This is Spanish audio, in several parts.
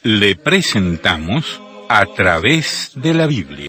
Le presentamos A Través de la Biblia.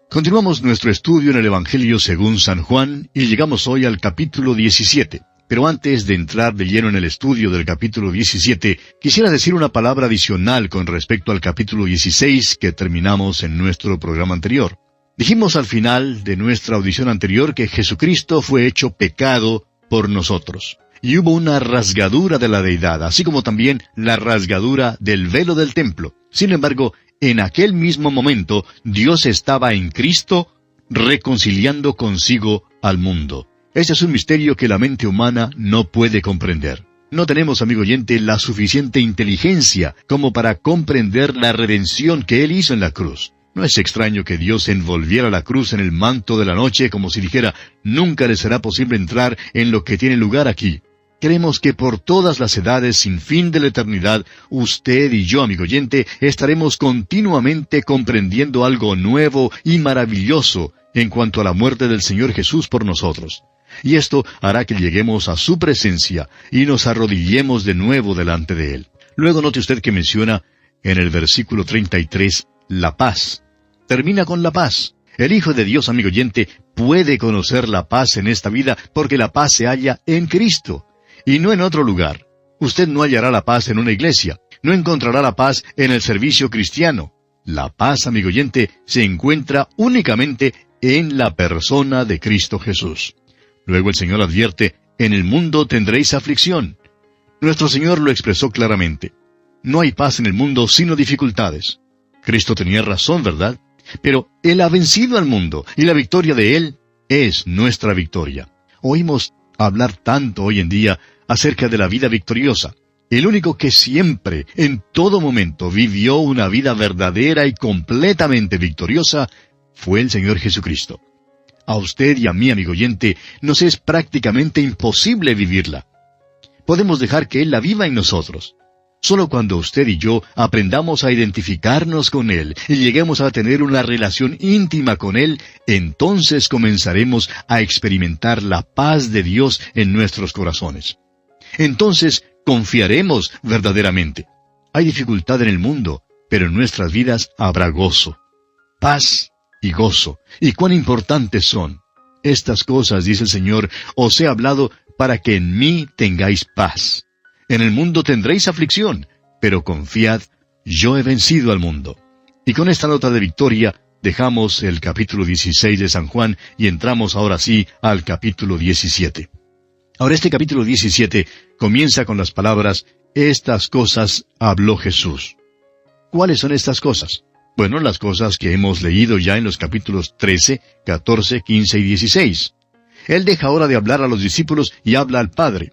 Continuamos nuestro estudio en el Evangelio según San Juan y llegamos hoy al capítulo 17. Pero antes de entrar de lleno en el estudio del capítulo 17, quisiera decir una palabra adicional con respecto al capítulo 16 que terminamos en nuestro programa anterior. Dijimos al final de nuestra audición anterior que Jesucristo fue hecho pecado por nosotros. Y hubo una rasgadura de la deidad, así como también la rasgadura del velo del templo. Sin embargo, en aquel mismo momento, Dios estaba en Cristo reconciliando consigo al mundo. Este es un misterio que la mente humana no puede comprender. No tenemos, amigo oyente, la suficiente inteligencia como para comprender la redención que Él hizo en la cruz. No es extraño que Dios envolviera la cruz en el manto de la noche como si dijera, nunca le será posible entrar en lo que tiene lugar aquí. Creemos que por todas las edades sin fin de la eternidad, usted y yo, amigo oyente, estaremos continuamente comprendiendo algo nuevo y maravilloso en cuanto a la muerte del Señor Jesús por nosotros. Y esto hará que lleguemos a su presencia y nos arrodillemos de nuevo delante de Él. Luego note usted que menciona en el versículo 33, la paz. Termina con la paz. El Hijo de Dios, amigo oyente, puede conocer la paz en esta vida porque la paz se halla en Cristo. Y no en otro lugar. Usted no hallará la paz en una iglesia. No encontrará la paz en el servicio cristiano. La paz, amigo oyente, se encuentra únicamente en la persona de Cristo Jesús. Luego el Señor advierte, en el mundo tendréis aflicción. Nuestro Señor lo expresó claramente. No hay paz en el mundo sino dificultades. Cristo tenía razón, ¿verdad? Pero Él ha vencido al mundo, y la victoria de Él es nuestra victoria. Oímos hablar tanto hoy en día acerca de la vida victoriosa. El único que siempre, en todo momento, vivió una vida verdadera y completamente victoriosa fue el Señor Jesucristo. A usted y a mí, amigo oyente, nos es prácticamente imposible vivirla. Podemos dejar que Él la viva en nosotros. Solo cuando usted y yo aprendamos a identificarnos con Él y lleguemos a tener una relación íntima con Él, entonces comenzaremos a experimentar la paz de Dios en nuestros corazones. Entonces confiaremos verdaderamente. Hay dificultad en el mundo, pero en nuestras vidas habrá gozo, paz y gozo. ¿Y cuán importantes son? Estas cosas, dice el Señor, os he hablado para que en mí tengáis paz. En el mundo tendréis aflicción, pero confiad, yo he vencido al mundo. Y con esta nota de victoria, dejamos el capítulo 16 de San Juan y entramos ahora sí al capítulo 17. Ahora este capítulo 17 comienza con las palabras, estas cosas habló Jesús. ¿Cuáles son estas cosas? Bueno, las cosas que hemos leído ya en los capítulos 13, 14, 15 y 16. Él deja ahora de hablar a los discípulos y habla al Padre.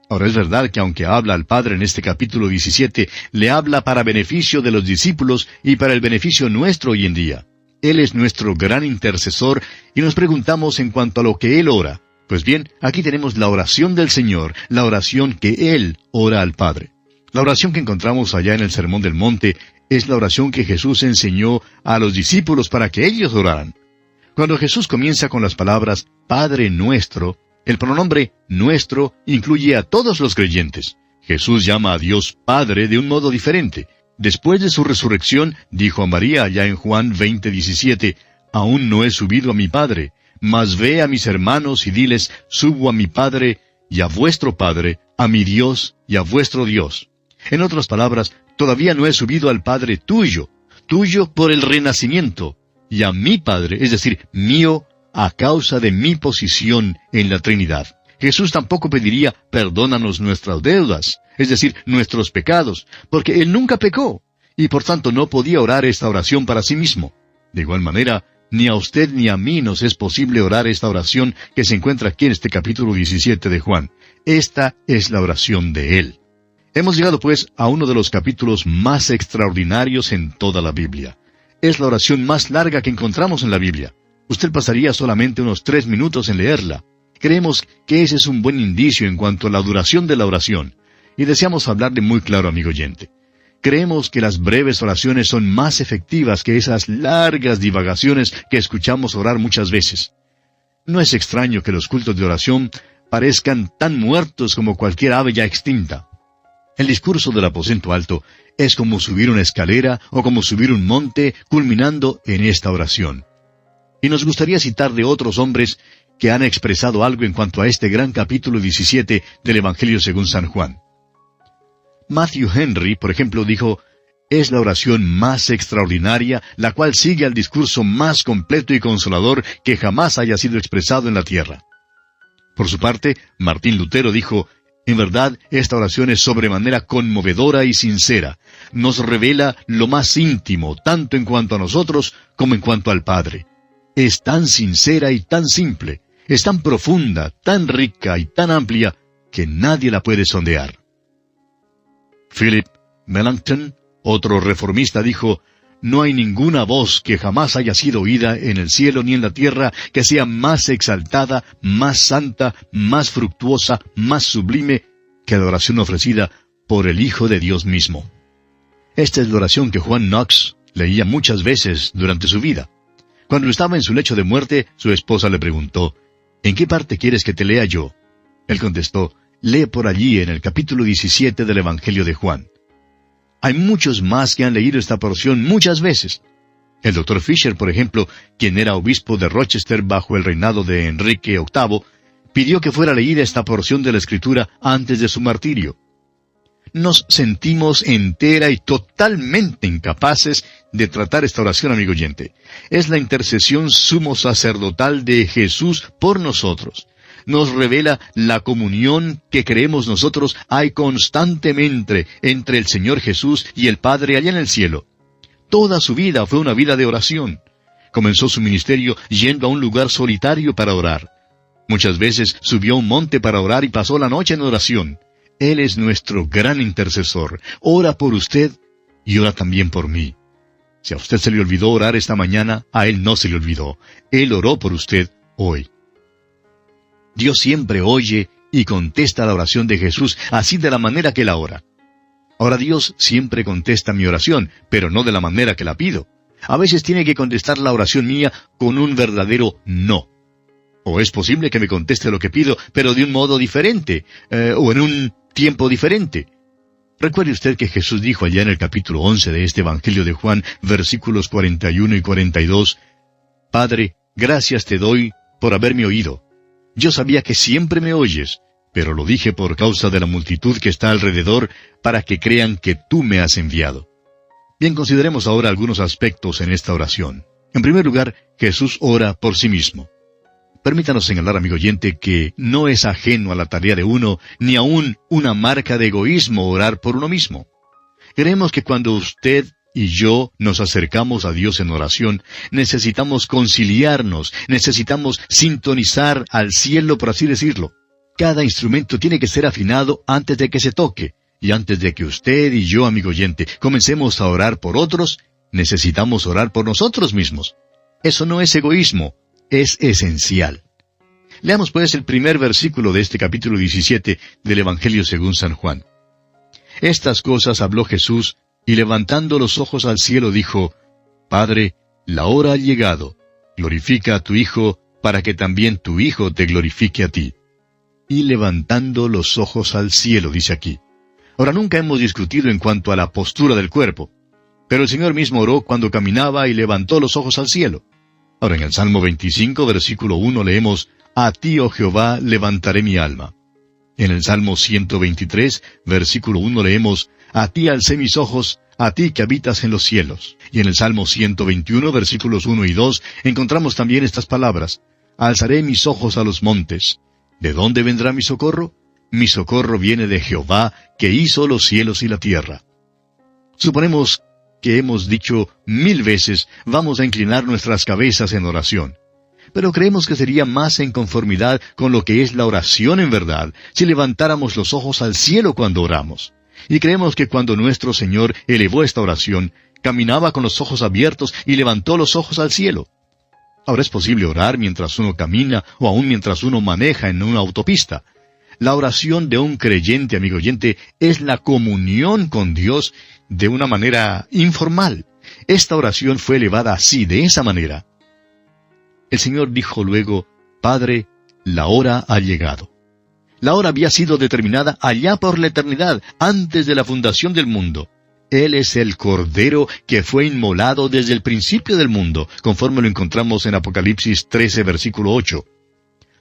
Ahora es verdad que aunque habla al Padre en este capítulo 17, le habla para beneficio de los discípulos y para el beneficio nuestro hoy en día. Él es nuestro gran intercesor y nos preguntamos en cuanto a lo que Él ora. Pues bien, aquí tenemos la oración del Señor, la oración que Él ora al Padre. La oración que encontramos allá en el Sermón del Monte es la oración que Jesús enseñó a los discípulos para que ellos oraran. Cuando Jesús comienza con las palabras Padre nuestro, el pronombre nuestro incluye a todos los creyentes. Jesús llama a Dios Padre de un modo diferente. Después de su resurrección, dijo a María allá en Juan 20:17, aún no he subido a mi Padre, mas ve a mis hermanos y diles, subo a mi Padre y a vuestro Padre, a mi Dios y a vuestro Dios. En otras palabras, todavía no he subido al Padre tuyo por el renacimiento, y a mi Padre, es decir, mío, a causa de mi posición en la Trinidad. Jesús tampoco pediría, perdónanos nuestras deudas, es decir, nuestros pecados, porque Él nunca pecó, y por tanto no podía orar esta oración para sí mismo. De igual manera, ni a usted ni a mí nos es posible orar esta oración que se encuentra aquí en este capítulo 17 de Juan. Esta es la oración de Él. Hemos llegado pues a uno de los capítulos más extraordinarios en toda la Biblia. Es la oración más larga que encontramos en la Biblia. Usted pasaría solamente unos 3 minutos en leerla. Creemos que ese es un buen indicio en cuanto a la duración de la oración. Y deseamos hablarle muy claro, amigo oyente. Creemos que las breves oraciones son más efectivas que esas largas divagaciones que escuchamos orar muchas veces. No es extraño que los cultos de oración parezcan tan muertos como cualquier ave ya extinta. El discurso del aposento alto es como subir una escalera o como subir un monte, culminando en esta oración. Y nos gustaría citar de otros hombres que han expresado algo en cuanto a este gran capítulo 17 del Evangelio según San Juan. Matthew Henry, por ejemplo, dijo: es la oración más extraordinaria, la cual sigue al discurso más completo y consolador que jamás haya sido expresado en la tierra. Por su parte, Martín Lutero dijo: en verdad, esta oración es sobremanera conmovedora y sincera. Nos revela lo más íntimo, tanto en cuanto a nosotros como en cuanto al Padre. Es tan sincera y tan simple, es tan profunda, tan rica y tan amplia, que nadie la puede sondear. Philip Melanchthon, otro reformista, dijo: no hay ninguna voz que jamás haya sido oída en el cielo ni en la tierra que sea más exaltada, más santa, más fructuosa, más sublime que la oración ofrecida por el Hijo de Dios mismo. Esta es la oración que John Knox leía muchas veces durante su vida. Cuando estaba en su lecho de muerte, su esposa le preguntó: ¿en qué parte quieres que te lea yo? Él contestó: lee por allí en el capítulo 17 del Evangelio de Juan. Hay muchos más que han leído esta porción muchas veces. El Dr. Fisher, por ejemplo, quien era obispo de Rochester bajo el reinado de Enrique VIII, pidió que fuera leída esta porción de la Escritura antes de su martirio. Nos sentimos entera y totalmente incapaces de tratar esta oración, amigo oyente. Es la intercesión sumo sacerdotal de Jesús por nosotros. Nos revela la comunión que creemos nosotros hay constantemente entre el Señor Jesús y el Padre allá en el cielo. Toda su vida fue una vida de oración. Comenzó su ministerio yendo a un lugar solitario para orar. Muchas veces subió a un monte para orar y pasó la noche en oración. Él es nuestro gran intercesor. Ora por usted y ora también por mí. Si a usted se le olvidó orar esta mañana, a Él no se le olvidó. Él oró por usted hoy. Dios siempre oye y contesta la oración de Jesús, así de la manera que la ora. Ahora Dios siempre contesta mi oración, pero no de la manera que la pido. A veces tiene que contestar la oración mía con un verdadero no. O es posible que me conteste lo que pido, pero de un modo diferente, o en un tiempo diferente. Recuerde usted que Jesús dijo allá en el capítulo 11 de este Evangelio de Juan, versículos 41 y 42, Padre, gracias te doy por haberme oído. Yo sabía que siempre me oyes, pero lo dije por causa de la multitud que está alrededor, para que crean que tú me has enviado. Bien, consideremos ahora algunos aspectos en esta oración. En primer lugar, Jesús ora por sí mismo. Permítanos señalar, amigo oyente, que no es ajeno a la tarea de uno, ni aún una marca de egoísmo orar por uno mismo. Creemos que cuando usted y yo nos acercamos a Dios en oración, necesitamos conciliarnos, necesitamos sintonizar al cielo, por así decirlo. Cada instrumento tiene que ser afinado antes de que se toque, y antes de que usted y yo, amigo oyente, comencemos a orar por otros, necesitamos orar por nosotros mismos. Eso no es egoísmo, es esencial. Leamos pues el primer versículo de este capítulo 17 del Evangelio según San Juan. Estas cosas habló Jesús, y levantando los ojos al cielo dijo, Padre, la hora ha llegado, glorifica a tu Hijo, para que también tu Hijo te glorifique a ti. Y levantando los ojos al cielo, dice aquí. Ahora, nunca hemos discutido en cuanto a la postura del cuerpo, pero el Señor mismo oró cuando caminaba y levantó los ojos al cielo. Ahora, en el Salmo 25, versículo 1, leemos, A ti, oh Jehová, levantaré mi alma. En el Salmo 123, versículo 1, leemos, A ti alcé mis ojos, a ti que habitas en los cielos. Y en el Salmo 121, versículos 1 y 2, encontramos también estas palabras, Alzaré mis ojos a los montes. ¿De dónde vendrá mi socorro? Mi socorro viene de Jehová, que hizo los cielos y la tierra. Suponemos que hemos dicho 1000 veces, vamos a inclinar nuestras cabezas en oración. Pero creemos que sería más en conformidad con lo que es la oración en verdad, si levantáramos los ojos al cielo cuando oramos. Y creemos que cuando nuestro Señor elevó esta oración, caminaba con los ojos abiertos y levantó los ojos al cielo. Ahora es posible orar mientras uno camina o aún mientras uno maneja en una autopista. La oración de un creyente, amigo oyente, es la comunión con Dios de una manera informal. Esta oración fue elevada así, de esa manera. El Señor dijo luego, Padre, la hora ha llegado. La hora había sido determinada allá por la eternidad, antes de la fundación del mundo. Él es el Cordero que fue inmolado desde el principio del mundo, conforme lo encontramos en Apocalipsis 13, versículo 8.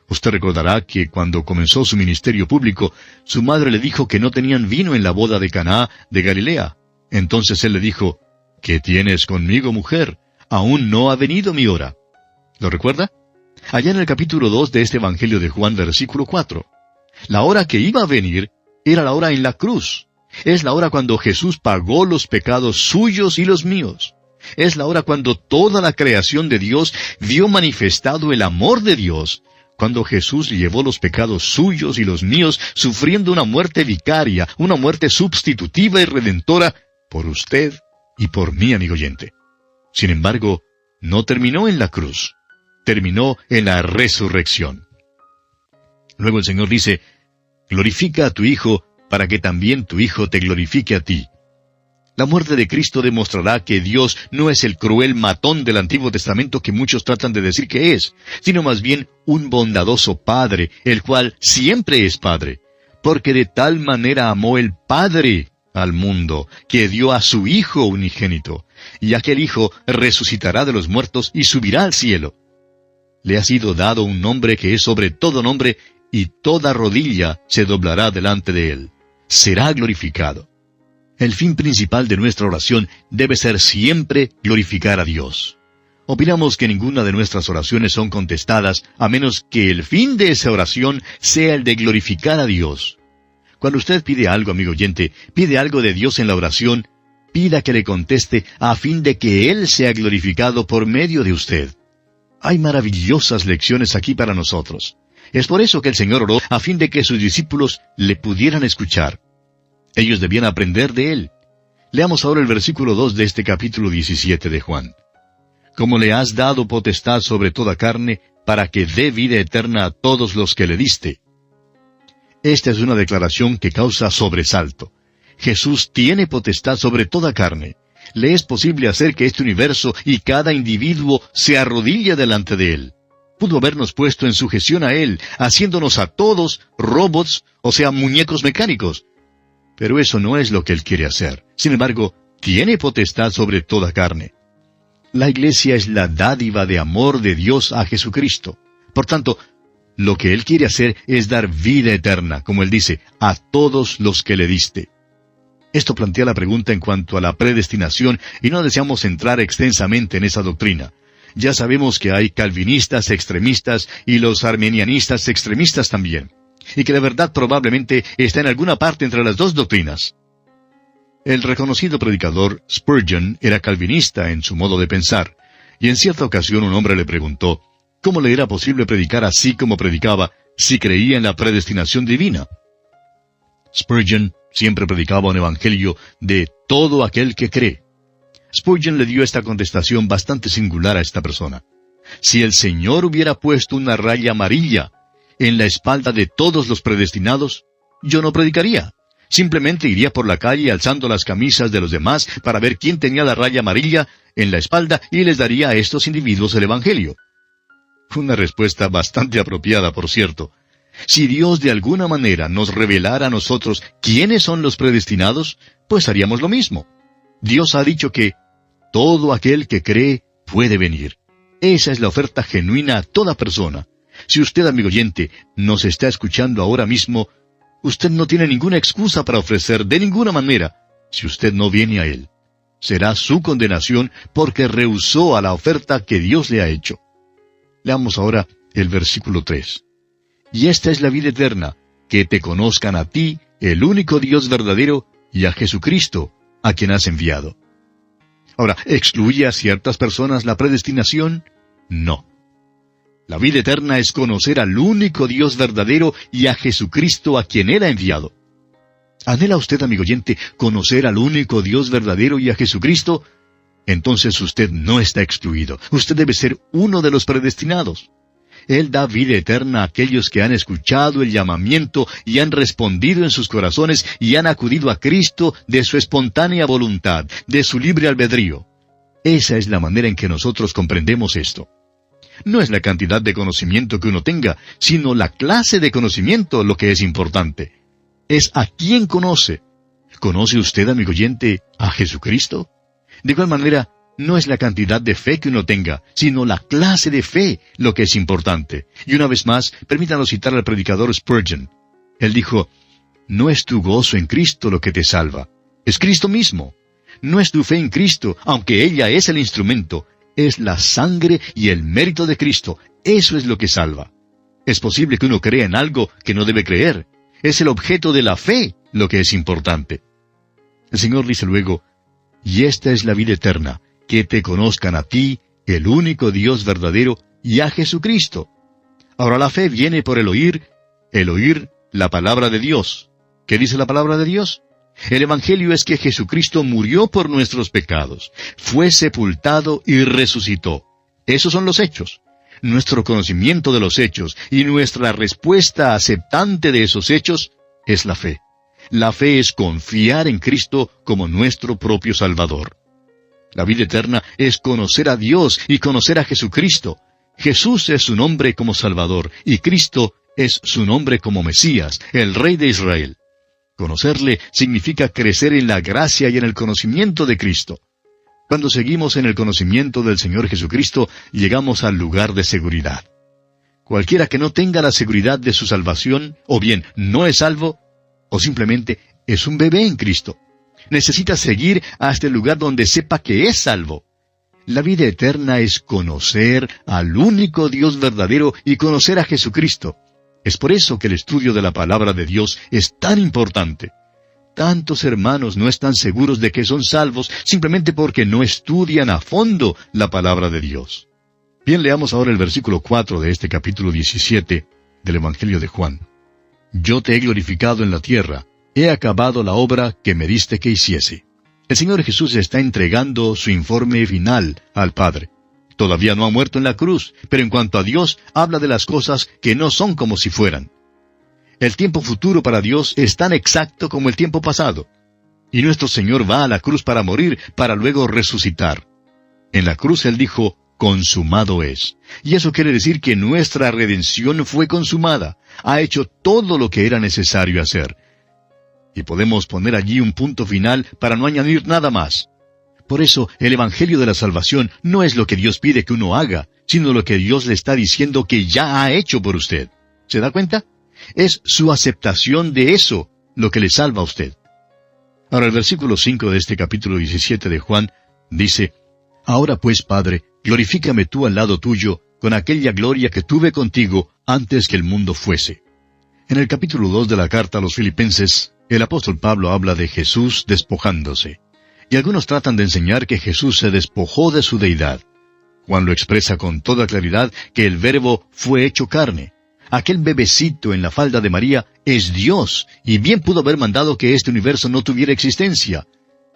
Usted recordará que cuando comenzó su ministerio público, su madre le dijo que no tenían vino en la boda de Caná de Galilea. Entonces él le dijo, ¿qué tienes conmigo, mujer? Aún no ha venido mi hora. ¿Lo recuerda? Allá en el capítulo 2 de este Evangelio de Juan, versículo 4. La hora que iba a venir era la hora en la cruz. Es la hora cuando Jesús pagó los pecados suyos y los míos. Es la hora cuando toda la creación de Dios vio manifestado el amor de Dios, cuando Jesús llevó los pecados suyos y los míos, sufriendo una muerte vicaria, una muerte sustitutiva y redentora, por usted y por mí, amigo oyente. Sin embargo, no terminó en la cruz, terminó en la resurrección. Luego el Señor dice, glorifica a tu Hijo, para que también tu Hijo te glorifique a ti. La muerte de Cristo demostrará que Dios no es el cruel matón del Antiguo Testamento que muchos tratan de decir que es, sino más bien un bondadoso Padre, el cual siempre es Padre, porque de tal manera amó el Padre al mundo, que dio a su Hijo unigénito, y aquel Hijo resucitará de los muertos y subirá al cielo. Le ha sido dado un nombre que es sobre todo nombre, y toda rodilla se doblará delante de él. Será glorificado. El fin principal de nuestra oración debe ser siempre glorificar a Dios. Opinamos que ninguna de nuestras oraciones son contestadas a menos que el fin de esa oración sea el de glorificar a Dios. Cuando usted pide algo, amigo oyente, pide algo de Dios en la oración, pida que le conteste a fin de que Él sea glorificado por medio de usted. Hay maravillosas lecciones aquí para nosotros. Es por eso que el Señor oró a fin de que sus discípulos le pudieran escuchar. Ellos debían aprender de Él. Leamos ahora el versículo 2 de este capítulo 17 de Juan. Como le has dado potestad sobre toda carne, para que dé vida eterna a todos los que le diste. Esta es una declaración que causa sobresalto. Jesús tiene potestad sobre toda carne. Le es posible hacer que este universo y cada individuo se arrodille delante de Él. Pudo habernos puesto en sujeción a Él, haciéndonos a todos robots, o sea, muñecos mecánicos. Pero eso no es lo que Él quiere hacer. Sin embargo, tiene potestad sobre toda carne. La iglesia es la dádiva de amor de Dios a Jesucristo. Por tanto, lo que Él quiere hacer es dar vida eterna, como Él dice, a todos los que le diste. Esto plantea la pregunta en cuanto a la predestinación, y no deseamos entrar extensamente en esa doctrina. Ya sabemos que hay calvinistas extremistas y los armenianistas extremistas también, y que la verdad probablemente está en alguna parte entre las dos doctrinas. El reconocido predicador Spurgeon era calvinista en su modo de pensar, y en cierta ocasión un hombre le preguntó, ¿cómo le era posible predicar así como predicaba si creía en la predestinación divina? Spurgeon siempre predicaba un evangelio de todo aquel que cree. Spurgeon le dio esta contestación bastante singular a esta persona. Si el Señor hubiera puesto una raya amarilla en la espalda de todos los predestinados, yo no predicaría. Simplemente iría por la calle alzando las camisas de los demás para ver quién tenía la raya amarilla en la espalda y les daría a estos individuos el evangelio. Una respuesta bastante apropiada, por cierto. Si Dios de alguna manera nos revelara a nosotros quiénes son los predestinados, pues haríamos lo mismo. Dios ha dicho que todo aquel que cree puede venir. Esa es la oferta genuina a toda persona. Si usted, amigo oyente, nos está escuchando ahora mismo, usted no tiene ninguna excusa para ofrecer de ninguna manera si usted no viene a Él. Será su condenación porque rehusó a la oferta que Dios le ha hecho. Leamos ahora el versículo 3. Y esta es la vida eterna, que te conozcan a ti, el único Dios verdadero, y a Jesucristo, a quien has enviado. Ahora, ¿excluye a ciertas personas la predestinación? No. La vida eterna es conocer al único Dios verdadero y a Jesucristo a quien Él ha enviado. ¿Anhela usted, amigo oyente, conocer al único Dios verdadero y a Jesucristo? Entonces usted no está excluido. Usted debe ser uno de los predestinados. Él da vida eterna a aquellos que han escuchado el llamamiento y han respondido en sus corazones y han acudido a Cristo de su espontánea voluntad, de su libre albedrío. Esa es la manera en que nosotros comprendemos esto. No es la cantidad de conocimiento que uno tenga, sino la clase de conocimiento lo que es importante. Es a quién conoce. ¿Conoce usted, amigo oyente, a Jesucristo? De igual manera, no es la cantidad de fe que uno tenga, sino la clase de fe lo que es importante. Y una vez más, permítanos citar al predicador Spurgeon. Él dijo, no es tu gozo en Cristo lo que te salva, es Cristo mismo. No es tu fe en Cristo, aunque ella es el instrumento, es la sangre y el mérito de Cristo. Eso es lo que salva. Es posible que uno crea en algo que no debe creer. Es el objeto de la fe lo que es importante. El Señor dice luego, y esta es la vida eterna, que te conozcan a ti, el único Dios verdadero, y a Jesucristo. Ahora la fe viene por el oír la palabra de Dios. ¿Qué dice la palabra de Dios? El Evangelio es que Jesucristo murió por nuestros pecados, fue sepultado y resucitó. Esos son los hechos. Nuestro conocimiento de los hechos y nuestra respuesta aceptante de esos hechos es la fe. La fe es confiar en Cristo como nuestro propio Salvador. La vida eterna es conocer a Dios y conocer a Jesucristo. Jesús es su nombre como Salvador y Cristo es su nombre como Mesías, el Rey de Israel. Conocerle significa crecer en la gracia y en el conocimiento de Cristo. Cuando seguimos en el conocimiento del Señor Jesucristo, llegamos al lugar de seguridad. Cualquiera que no tenga la seguridad de su salvación, o bien no es salvo, o simplemente es un bebé en Cristo. Necesita seguir hasta el lugar donde sepa que es salvo. La vida eterna es conocer al único Dios verdadero y conocer a Jesucristo. Es por eso que el estudio de la palabra de Dios es tan importante. Tantos hermanos no están seguros de que son salvos simplemente porque no estudian a fondo la palabra de Dios. Bien, leamos ahora el versículo 4 de este capítulo 17 del Evangelio de Juan. Yo te he glorificado en la tierra, he acabado la obra que me diste que hiciese. El Señor Jesús está entregando su informe final al Padre. Todavía no ha muerto en la cruz, pero en cuanto a Dios, habla de las cosas que no son como si fueran. El tiempo futuro para Dios es tan exacto como el tiempo pasado. Y nuestro Señor va a la cruz para morir, para luego resucitar. En la cruz Él dijo, consumado es. Y eso quiere decir que nuestra redención fue consumada. Ha hecho todo lo que era necesario hacer. Y podemos poner allí un punto final para no añadir nada más. Por eso, el Evangelio de la Salvación no es lo que Dios pide que uno haga, sino lo que Dios le está diciendo que ya ha hecho por usted. ¿Se da cuenta? Es su aceptación de eso lo que le salva a usted. Ahora el versículo 5 de este capítulo 17 de Juan dice, Ahora pues, Padre, glorifícame tú al lado tuyo, con aquella gloria que tuve contigo antes que el mundo fuese. En el capítulo 2 de la carta a los Filipenses, el apóstol Pablo habla de Jesús despojándose. Y algunos tratan de enseñar que Jesús se despojó de su deidad. Juan lo expresa con toda claridad que el Verbo fue hecho carne. Aquel bebecito en la falda de María es Dios, y bien pudo haber mandado que este universo no tuviera existencia.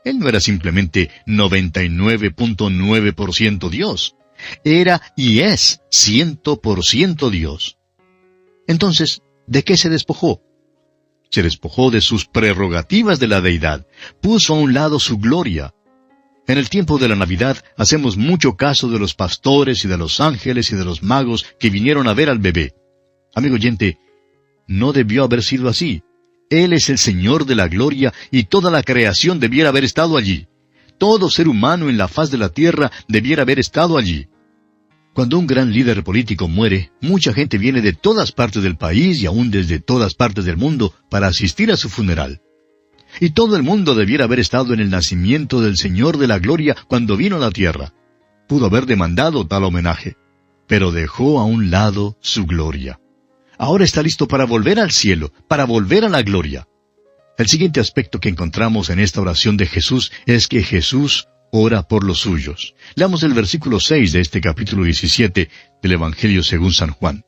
Él no era simplemente 99.9% Dios. Era y es 100% Dios. Entonces, ¿de qué se despojó? Se despojó de sus prerrogativas de la deidad. Puso a un lado su gloria. En el tiempo de la Navidad hacemos mucho caso de los pastores y de los ángeles y de los magos que vinieron a ver al bebé. Amigo oyente, no debió haber sido así. Él es el Señor de la gloria y toda la creación debiera haber estado allí. Todo ser humano en la faz de la tierra debiera haber estado allí. Cuando un gran líder político muere, mucha gente viene de todas partes del país y aún desde todas partes del mundo para asistir a su funeral. Y todo el mundo debiera haber estado en el nacimiento del Señor de la gloria cuando vino a la tierra. Pudo haber demandado tal homenaje, pero dejó a un lado su gloria. Ahora está listo para volver al cielo, para volver a la gloria. El siguiente aspecto que encontramos en esta oración de Jesús es que Jesús ora por los suyos. Leamos el versículo 6 de este capítulo 17 del Evangelio según San Juan.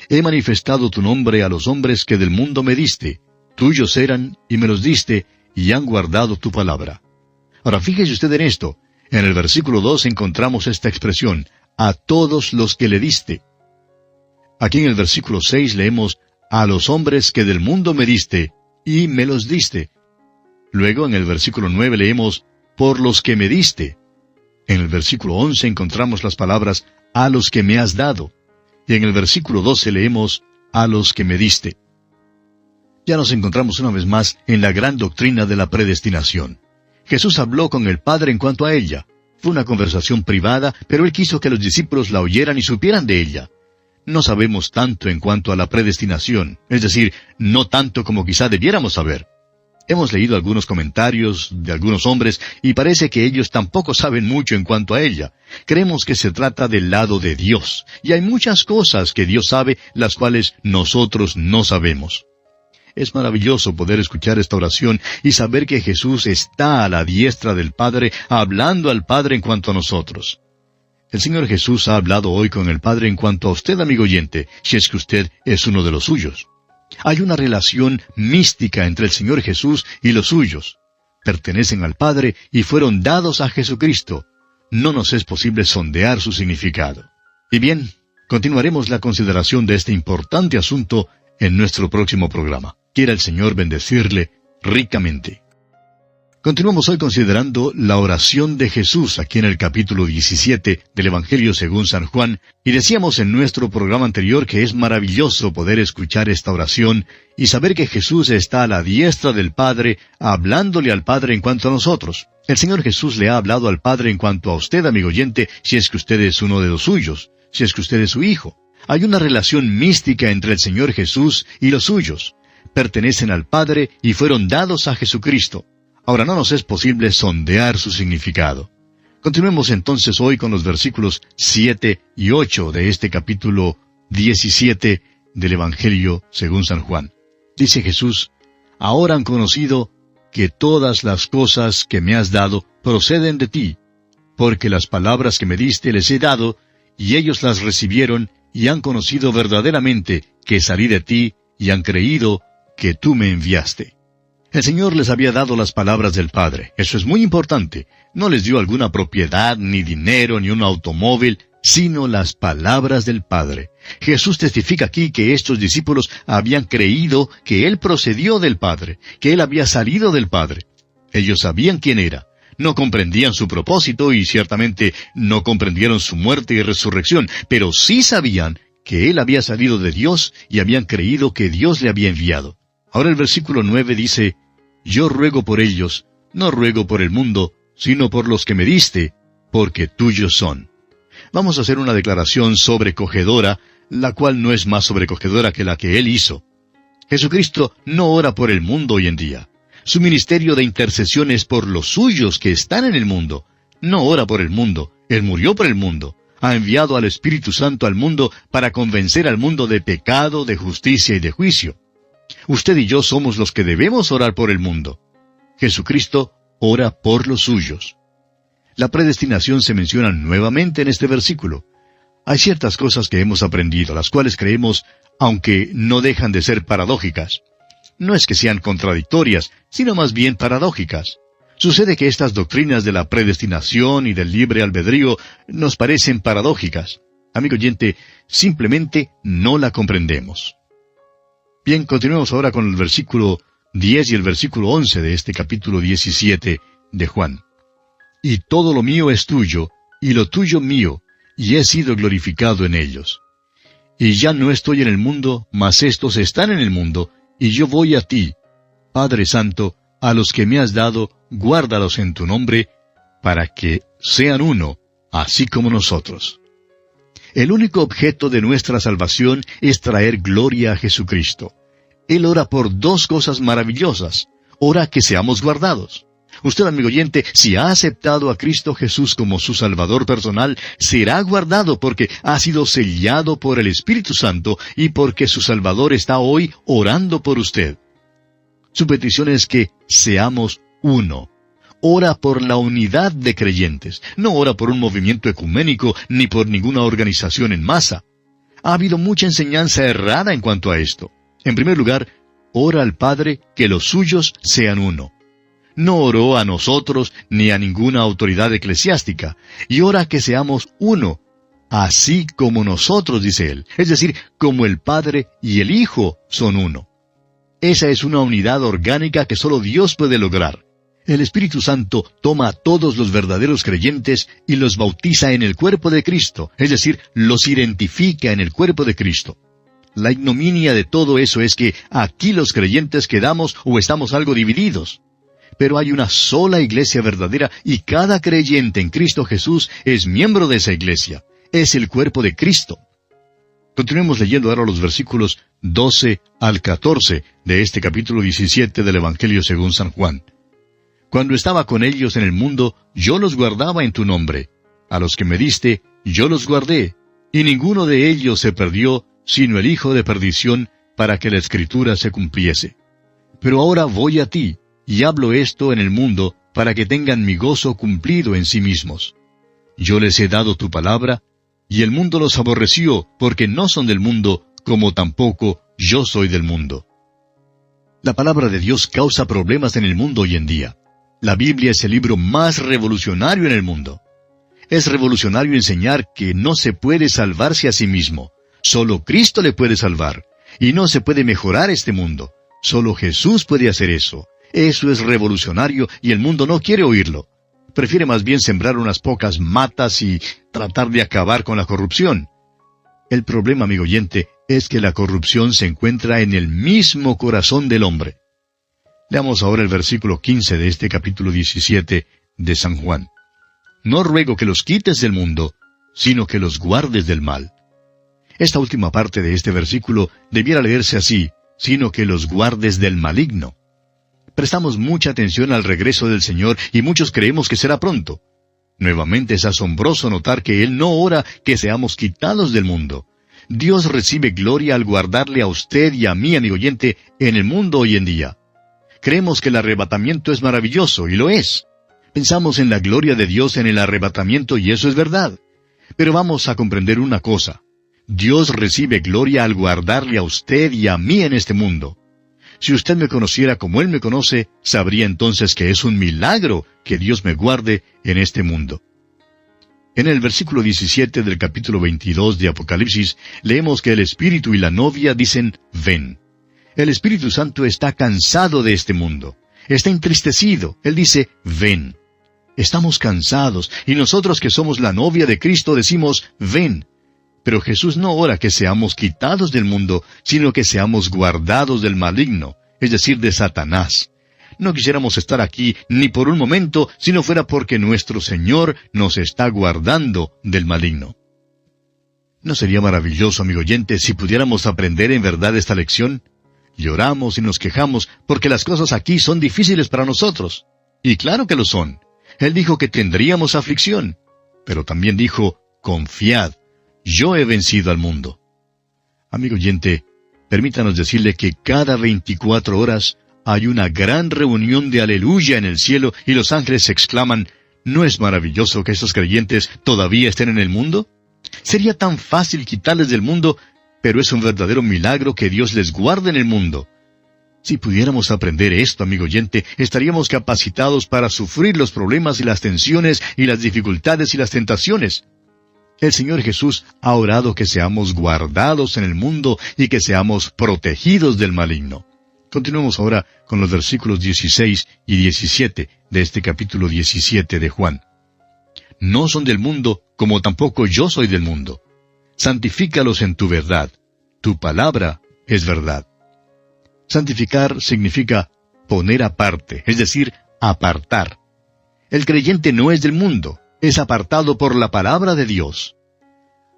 He manifestado tu nombre a los hombres que del mundo me diste. Tuyos eran, y me los diste, y han guardado tu palabra. Ahora fíjese usted en esto. En el versículo 2 encontramos esta expresión, a todos los que le diste. Aquí en el versículo 6 leemos, a los hombres que del mundo me diste, y me los diste. Luego en el versículo 9 leemos, por los que me diste. En el versículo 11 encontramos las palabras, a los que me has dado. Y en el versículo 12 leemos, a los que me diste. Ya nos encontramos una vez más en la gran doctrina de la predestinación. Jesús habló con el Padre en cuanto a ella. Fue una conversación privada, pero Él quiso que los discípulos la oyeran y supieran de ella. No sabemos tanto en cuanto a la predestinación, es decir, no tanto como quizá debiéramos saber. Hemos leído algunos comentarios de algunos hombres y parece que ellos tampoco saben mucho en cuanto a ella. Creemos que se trata del lado de Dios, y hay muchas cosas que Dios sabe, las cuales nosotros no sabemos. Es maravilloso poder escuchar esta oración y saber que Jesús está a la diestra del Padre, hablando al Padre en cuanto a nosotros. El Señor Jesús ha hablado hoy con el Padre en cuanto a usted, amigo oyente, si es que usted es uno de los suyos. Hay una relación mística entre el Señor Jesús y los suyos. Pertenecen al Padre y fueron dados a Jesucristo. No nos es posible sondear su significado. Y bien, continuaremos la consideración de este importante asunto en nuestro próximo programa. Quiera el Señor bendecirle ricamente. Continuamos hoy considerando la oración de Jesús aquí en el capítulo 17 del Evangelio según San Juan, y decíamos en nuestro programa anterior que es maravilloso poder escuchar esta oración y saber que Jesús está a la diestra del Padre, hablándole al Padre en cuanto a nosotros. El Señor Jesús le ha hablado al Padre en cuanto a usted, amigo oyente, si es que usted es uno de los suyos, si es que usted es su hijo. Hay una relación mística entre el Señor Jesús y los suyos. Pertenecen al Padre y fueron dados a Jesucristo. Ahora no nos es posible sondear su significado. Continuemos entonces hoy con los versículos 7 y 8 de este capítulo 17 del Evangelio según San Juan. Dice Jesús, ahora han conocido que todas las cosas que me has dado proceden de ti, porque las palabras que me diste les he dado, y ellos las recibieron y han conocido verdaderamente que salí de ti y han creído que tú me enviaste. El Señor les había dado las palabras del Padre. Eso es muy importante. No les dio alguna propiedad, ni dinero, ni un automóvil, sino las palabras del Padre. Jesús testifica aquí que estos discípulos habían creído que Él procedió del Padre, que Él había salido del Padre. Ellos sabían quién era. No comprendían su propósito y ciertamente no comprendieron su muerte y resurrección, pero sí sabían que Él había salido de Dios y habían creído que Dios le había enviado. Ahora el versículo 9 dice, yo ruego por ellos, no ruego por el mundo, sino por los que me diste, porque tuyos son. Vamos a hacer una declaración sobrecogedora, la cual no es más sobrecogedora que la que Él hizo. Jesucristo no ora por el mundo hoy en día. Su ministerio de intercesión es por los suyos que están en el mundo. No ora por el mundo, Él murió por el mundo. Ha enviado al Espíritu Santo al mundo para convencer al mundo de pecado, de justicia y de juicio. Usted y yo somos los que debemos orar por el mundo. Jesucristo ora por los suyos. La predestinación se menciona nuevamente en este versículo. Hay ciertas cosas que hemos aprendido, las cuales creemos, aunque no dejan de ser paradójicas. No es que sean contradictorias, sino más bien paradójicas. Sucede que estas doctrinas de la predestinación y del libre albedrío nos parecen paradójicas. Amigo oyente, simplemente no la comprendemos. Bien, continuemos ahora con el versículo 10 y el versículo 11 de este capítulo 17 de Juan. Y todo lo mío es tuyo, y lo tuyo mío, y he sido glorificado en ellos. Y ya no estoy en el mundo, mas estos están en el mundo, y yo voy a ti. Padre Santo, a los que me has dado, guárdalos en tu nombre, para que sean uno, así como nosotros. El único objeto de nuestra salvación es traer gloria a Jesucristo. Él ora por dos cosas maravillosas. Ora que seamos guardados. Usted, amigo oyente, si ha aceptado a Cristo Jesús como su Salvador personal, será guardado porque ha sido sellado por el Espíritu Santo y porque su Salvador está hoy orando por usted. Su petición es que seamos uno. Ora por la unidad de creyentes. No ora por un movimiento ecuménico ni por ninguna organización en masa. Ha habido mucha enseñanza errada en cuanto a esto. En primer lugar, ora al Padre que los suyos sean uno. No oró a nosotros ni a ninguna autoridad eclesiástica, y ora que seamos uno, así como nosotros, dice él, es decir, como el Padre y el Hijo son uno. Esa es una unidad orgánica que solo Dios puede lograr. El Espíritu Santo toma a todos los verdaderos creyentes y los bautiza en el cuerpo de Cristo, es decir, los identifica en el cuerpo de Cristo. La ignominia de todo eso es que aquí los creyentes quedamos o estamos algo divididos. Pero hay una sola iglesia verdadera y cada creyente en Cristo Jesús es miembro de esa iglesia. Es el cuerpo de Cristo. Continuemos leyendo ahora los versículos 12 al 14 de este capítulo 17 del Evangelio según San Juan. Cuando estaba con ellos en el mundo, yo los guardaba en tu nombre. A los que me diste, yo los guardé, y ninguno de ellos se perdió, sino el hijo de perdición, para que la Escritura se cumpliese. Pero ahora voy a ti, y hablo esto en el mundo, para que tengan mi gozo cumplido en sí mismos. Yo les he dado tu palabra, y el mundo los aborreció, porque no son del mundo, como tampoco yo soy del mundo. La palabra de Dios causa problemas en el mundo hoy en día. La Biblia es el libro más revolucionario en el mundo. Es revolucionario enseñar que no se puede salvarse a sí mismo. Solo Cristo le puede salvar. Y no se puede mejorar este mundo. Solo Jesús puede hacer eso. Eso es revolucionario y el mundo no quiere oírlo. Prefiere más bien sembrar unas pocas matas y tratar de acabar con la corrupción. El problema, amigo oyente, es que la corrupción se encuentra en el mismo corazón del hombre. Leamos ahora el versículo 15 de este capítulo 17 de San Juan. No ruego que los quites del mundo, sino que los guardes del mal. Esta última parte de este versículo debiera leerse así, sino que los guardes del maligno. Prestamos mucha atención al regreso del Señor y muchos creemos que será pronto. Nuevamente es asombroso notar que Él no ora que seamos quitados del mundo. Dios recibe gloria al guardarle a usted y a mí, amigo oyente, en el mundo hoy en día. Creemos que el arrebatamiento es maravilloso, y lo es. Pensamos en la gloria de Dios en el arrebatamiento, y eso es verdad. Pero vamos a comprender una cosa. Dios recibe gloria al guardarle a usted y a mí en este mundo. Si usted me conociera como Él me conoce, sabría entonces que es un milagro que Dios me guarde en este mundo. En el versículo 17 del capítulo 22 de Apocalipsis, leemos que el Espíritu y la novia dicen, ven. El Espíritu Santo está cansado de este mundo. Está entristecido. Él dice, ven. Estamos cansados, y nosotros que somos la novia de Cristo decimos, ven. Pero Jesús no ora que seamos quitados del mundo, sino que seamos guardados del maligno, es decir, de Satanás. No quisiéramos estar aquí ni por un momento, si no fuera porque nuestro Señor nos está guardando del maligno. ¿No sería maravilloso, amigo oyente, si pudiéramos aprender en verdad esta lección? Lloramos y nos quejamos porque las cosas aquí son difíciles para nosotros. Y claro que lo son. Él dijo que tendríamos aflicción. Pero también dijo, confiad, yo he vencido al mundo. Amigo oyente, permítanos decirle que cada 24 horas hay una gran reunión de aleluya en el cielo y los ángeles exclaman, ¿no es maravilloso que estos creyentes todavía estén en el mundo? Sería tan fácil quitarles del mundo, pero es un verdadero milagro que Dios les guarde en el mundo. Si pudiéramos aprender esto, amigo oyente, estaríamos capacitados para sufrir los problemas y las tensiones y las dificultades y las tentaciones. El Señor Jesús ha orado que seamos guardados en el mundo y que seamos protegidos del maligno. Continuemos ahora con los versículos 16 y 17 de este capítulo 17 de Juan. No son del mundo, como tampoco yo soy del mundo. Santifícalos en tu verdad. Tu palabra es verdad. Santificar significa poner aparte, es decir, apartar. El creyente no es del mundo, es apartado por la palabra de Dios.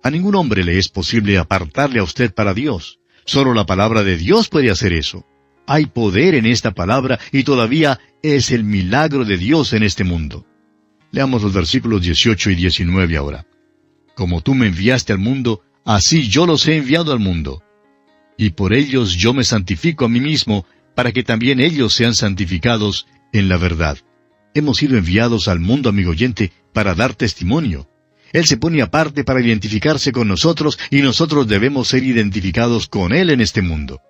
A ningún hombre le es posible apartarle a usted para Dios. Solo la palabra de Dios puede hacer eso. Hay poder en esta palabra y todavía es el milagro de Dios en este mundo. Leamos los versículos 18 y 19 ahora. Como tú me enviaste al mundo, así yo los he enviado al mundo. Y por ellos yo me santifico a mí mismo, para que también ellos sean santificados en la verdad. Hemos sido enviados al mundo, amigo oyente, para dar testimonio. Él se pone aparte para identificarse con nosotros y nosotros debemos ser identificados con Él en este mundo.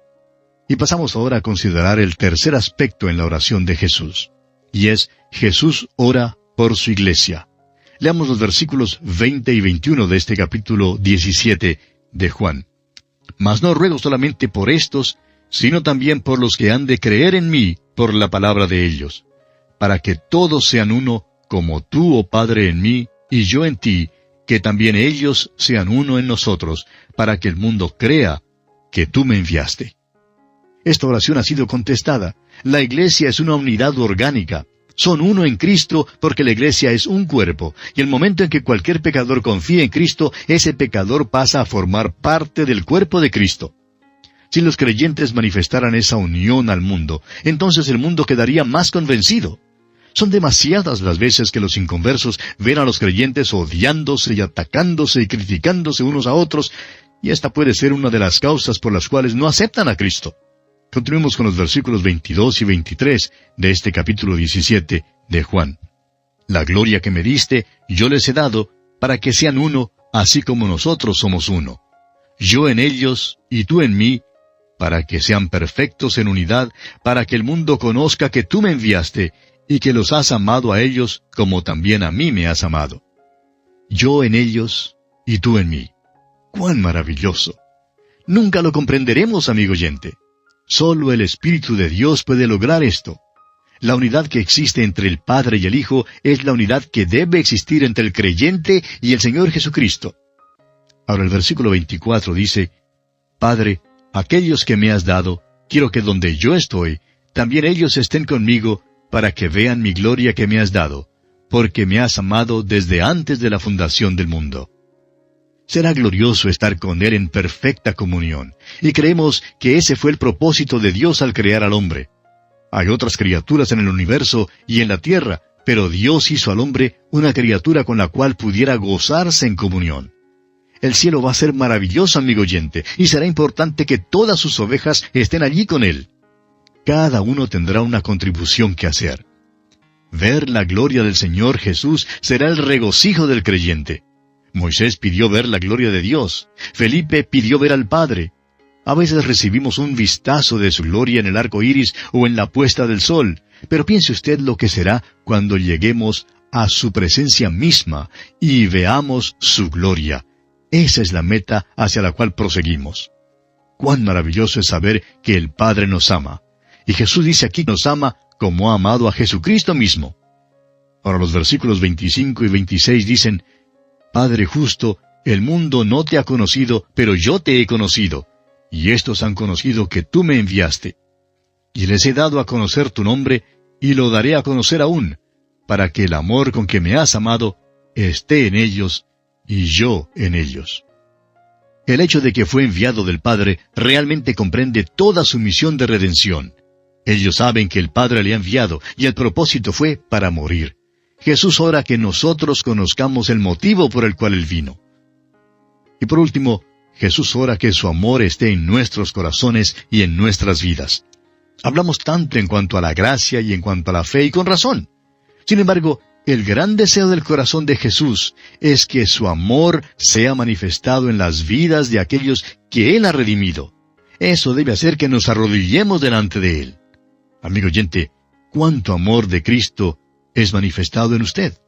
Y pasamos ahora a considerar el tercer aspecto en la oración de Jesús. Y es, Jesús ora por su iglesia. Leamos los versículos 20 y 21 de este capítulo 17 de Juan. Mas no ruego solamente por estos, sino también por los que han de creer en mí por la palabra de ellos, para que todos sean uno, como tú, oh Padre, en mí, y yo en ti, que también ellos sean uno en nosotros, para que el mundo crea que tú me enviaste. Esta oración ha sido contestada. La iglesia es una unidad orgánica. Son uno en Cristo porque la iglesia es un cuerpo, y el momento en que cualquier pecador confía en Cristo, ese pecador pasa a formar parte del cuerpo de Cristo. Si los creyentes manifestaran esa unión al mundo, entonces el mundo quedaría más convencido. Son demasiadas las veces que los inconversos ven a los creyentes odiándose y atacándose y criticándose unos a otros, y esta puede ser una de las causas por las cuales no aceptan a Cristo. Continuemos con los versículos 22 y 23 de este capítulo 17 de Juan. La gloria que me diste, yo les he dado, para que sean uno, así como nosotros somos uno. Yo en ellos, y tú en mí, para que sean perfectos en unidad, para que el mundo conozca que tú me enviaste, y que los has amado a ellos, como también a mí me has amado. Yo en ellos, y tú en mí. ¡Cuán maravilloso! Nunca lo comprenderemos, amigo oyente. Solo el Espíritu de Dios puede lograr esto. La unidad que existe entre el Padre y el Hijo es la unidad que debe existir entre el creyente y el Señor Jesucristo. Ahora el versículo 24 dice, Padre, aquellos que me has dado, quiero que donde yo estoy, también ellos estén conmigo, para que vean mi gloria que me has dado, porque me has amado desde antes de la fundación del mundo. Será glorioso estar con Él en perfecta comunión, y creemos que ese fue el propósito de Dios al crear al hombre. Hay otras criaturas en el universo y en la tierra, pero Dios hizo al hombre una criatura con la cual pudiera gozarse en comunión. El cielo va a ser maravilloso, amigo oyente, y será importante que todas sus ovejas estén allí con Él. Cada uno tendrá una contribución que hacer. Ver la gloria del Señor Jesús será el regocijo del creyente. Moisés pidió ver la gloria de Dios. Felipe pidió ver al Padre. A veces recibimos un vistazo de su gloria en el arco iris o en la puesta del sol, pero piense usted lo que será cuando lleguemos a su presencia misma y veamos su gloria. Esa es la meta hacia la cual proseguimos. Cuán maravilloso es saber que el Padre nos ama. Y Jesús dice aquí que nos ama como ha amado a Jesucristo mismo. Ahora los versículos 25 y 26 dicen, Padre justo, el mundo no te ha conocido, pero yo te he conocido, y estos han conocido que tú me enviaste. Y les he dado a conocer tu nombre, y lo daré a conocer aún, para que el amor con que me has amado esté en ellos, y yo en ellos. El hecho de que fue enviado del Padre realmente comprende toda su misión de redención. Ellos saben que el Padre le ha enviado, y el propósito fue para morir. Jesús ora que nosotros conozcamos el motivo por el cual Él vino. Y por último, Jesús ora que su amor esté en nuestros corazones y en nuestras vidas. Hablamos tanto en cuanto a la gracia y en cuanto a la fe, y con razón. Sin embargo, el gran deseo del corazón de Jesús es que su amor sea manifestado en las vidas de aquellos que Él ha redimido. Eso debe hacer que nos arrodillemos delante de Él. Amigo oyente, ¿cuánto amor de Cristo es manifestado en usted?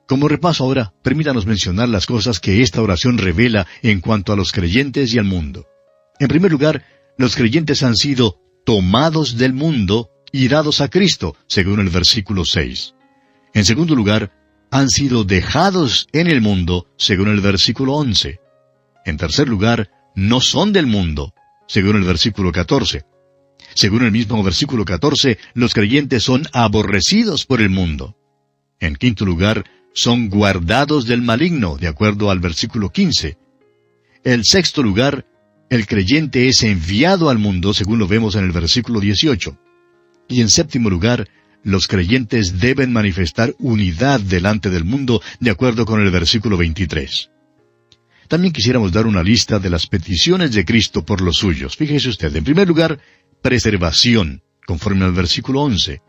Como repaso ahora, permítanos mencionar las cosas que esta oración revela en cuanto a los creyentes y al mundo. En primer lugar, los creyentes han sido tomados del mundo y dados a Cristo, según el versículo 6. En segundo lugar, han sido dejados en el mundo, según el versículo 11. En tercer lugar, no son del mundo, según el versículo 14. Según el mismo versículo 14, los creyentes son aborrecidos por el mundo. En quinto lugar, son guardados del maligno, de acuerdo al versículo 15. En sexto lugar, el creyente es enviado al mundo, según lo vemos en el versículo 18. Y en séptimo lugar, los creyentes deben manifestar unidad delante del mundo, de acuerdo con el versículo 23. También quisiéramos dar una lista de las peticiones de Cristo por los suyos. Fíjese usted, en primer lugar, preservación, conforme al versículo 11.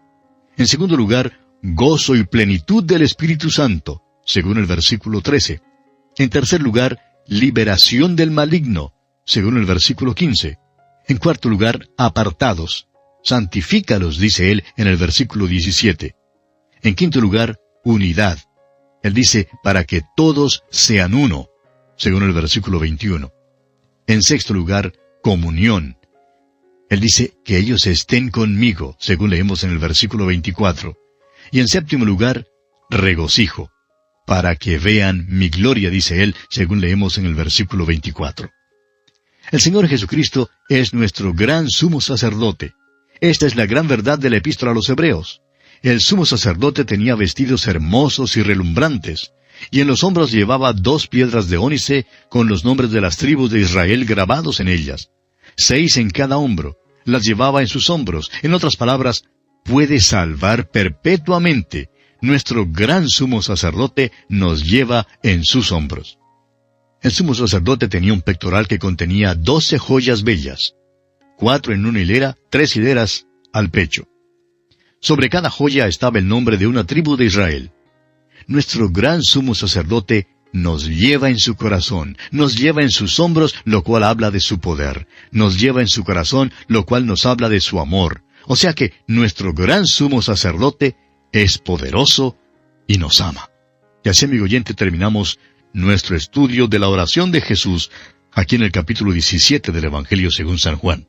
En segundo lugar, gozo y plenitud del Espíritu Santo, según el versículo 13. En tercer lugar, liberación del maligno, según el versículo 15. En cuarto lugar, apartados. Santifícalos, dice él en el versículo 17. En quinto lugar, unidad. Él dice, para que todos sean uno, según el versículo 21. En sexto lugar, comunión. Él dice que ellos estén conmigo, según leemos en el versículo 24. Y en séptimo lugar, regocijo, para que vean mi gloria, dice él, según leemos en el versículo 24. El Señor Jesucristo es nuestro gran sumo sacerdote. Esta es la gran verdad de la epístola a los Hebreos. El sumo sacerdote tenía vestidos hermosos y relumbrantes, y en los hombros llevaba 2 piedras de ónice con los nombres de las tribus de Israel grabados en ellas. 6 en cada hombro. Las llevaba en sus hombros. En otras palabras, puede salvar perpetuamente. Nuestro gran sumo sacerdote nos lleva en sus hombros. El sumo sacerdote tenía un pectoral que contenía 12 joyas bellas. 4 en una hilera, 3 hileras al pecho. Sobre cada joya estaba el nombre de una tribu de Israel. Nuestro gran sumo sacerdote nos lleva en su corazón, nos lleva en sus hombros, lo cual habla de su poder, nos lleva en su corazón, lo cual nos habla de su amor. O sea que nuestro gran sumo sacerdote es poderoso y nos ama. Y así, amigo oyente, terminamos nuestro estudio de la oración de Jesús, aquí en el capítulo 17 del Evangelio según San Juan.